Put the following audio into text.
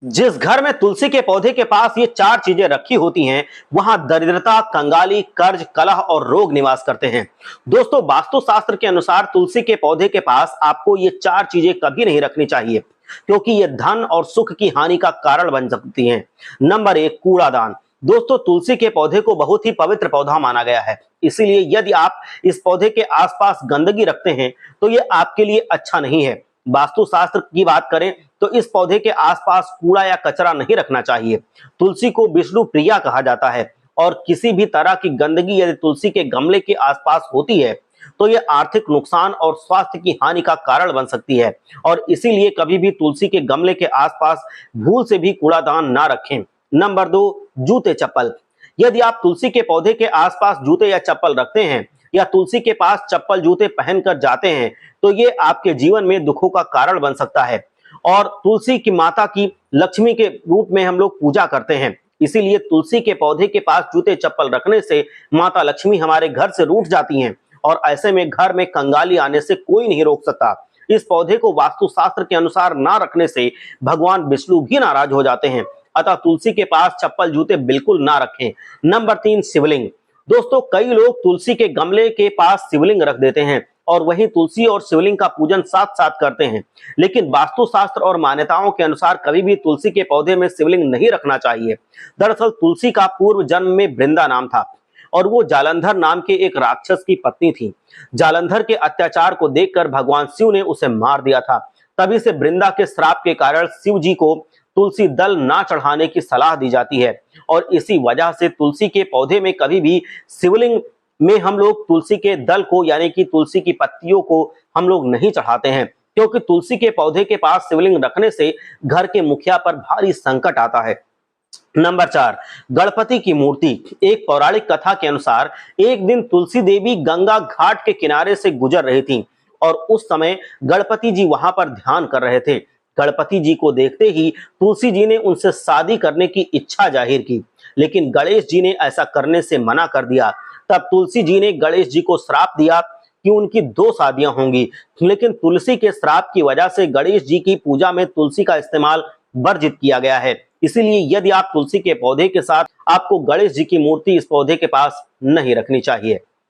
जिस घर में तुलसी के पौधे के पास ये चार चीजें रखी होती हैं, वहां दरिद्रता, कंगाली, कर्ज, कलह और रोग निवास करते हैं। दोस्तों, वास्तुशास्त्र के अनुसार तुलसी के पौधे के पास आपको ये चार चीजें कभी नहीं रखनी चाहिए, क्योंकि ये धन और सुख की हानि का कारण बन सकती हैं। नंबर एक, कूड़ादान। दोस्तों, तुलसी के पौधे को बहुत ही पवित्र पौधा माना गया है, इसीलिए यदि आप इस पौधे के आसपास गंदगी रखते हैं तो ये आपके लिए अच्छा नहीं है। वास्तुशास्त्र की बात करें तो इस पौधे के आसपास कूड़ा या कचरा नहीं रखना चाहिए। तुलसी को विष्णु प्रिया कहा जाता है और किसी भी तरह की गंदगी यदि तुलसी के गमले के आसपास होती है तो यह आर्थिक नुकसान और स्वास्थ्य की हानि का कारण बन सकती है, और इसीलिए कभी भी तुलसी के गमले के आसपास भूल से भी कूड़ादान ना रखें। नंबर दो, जूते चप्पल। यदि आप तुलसी के पौधे के आसपास जूते या चप्पल रखते हैं या तुलसी के पास चप्पल जूते पहनकर जाते हैं तो ये आपके जीवन में दुखों का कारण बन सकता है। और तुलसी की माता की लक्ष्मी के रूप में हम लोग पूजा करते हैं, इसीलिए तुलसी के पौधे के पास जूते चप्पल रखने से माता लक्ष्मी हमारे घर से रूठ जाती हैं और ऐसे में घर में कंगाली आने से कोई नहीं रोक सकता। इस पौधे को वास्तुशास्त्र के अनुसार ना रखने से भगवान विष्णु भी नाराज हो जाते हैं, अतः तुलसी के पास चप्पल जूते बिल्कुल ना रखें। नंबर तीन, शिवलिंग। दोस्तों, कई लोग तुलसी के गमले के पास शिवलिंग रख देते हैं और वहीं तुलसी और शिवलिंग का पूजन साथ साथ करते हैं, लेकिन वास्तुशास्त्र और मान्यताओं के अनुसार कभी भी तुलसी के पौधे में शिवलिंग नहीं रखना चाहिए। दरअसल तुलसी का पूर्व जन्म में वृंदा नाम था और वो जालंधर नाम के एक राक्षस की पत्नी थी। जालंधर के अत्याचार को देखकर भगवान शिव ने उसे मार दिया था। तभी से वृंदा के श्राप के कारण शिव जी को तुलसी दल ना चढ़ाने की सलाह दी जाती है, और इसी वजह से तुलसी के पौधे में कभी भी शिवलिंग में हम लोग तुलसी के दल को यानी कि तुलसी की पत्तियों को हम लोग नहीं चढ़ाते हैं, क्योंकि तुलसी के पौधे के पास शिवलिंग रखने से घर के मुखिया पर भारी संकट आता है। नंबर चार, गणपति की मूर्ति। एक पौराणिक कथा के अनुसार एक दिन तुलसी देवी गंगा घाट के किनारे से गुजर रही थी और उस समय गणपति जी वहां पर ध्यान कर रहे थे। गणपति जी को देखते ही तुलसी जी ने उनसे शादी करने की इच्छा जाहिर की, लेकिन गणेश जी ने ऐसा करने से मना कर दिया। तब तुलसी जी ने गणेश जी को श्राप दिया कि उनकी दो शादियां होंगी, लेकिन तुलसी के श्राप की वजह से गणेश जी की पूजा में तुलसी का इस्तेमाल वर्जित किया गया है। इसीलिए यदि आप तुलसी के पौधे के साथ आपको गणेश जी की मूर्ति इस पौधे के पास नहीं रखनी चाहिए।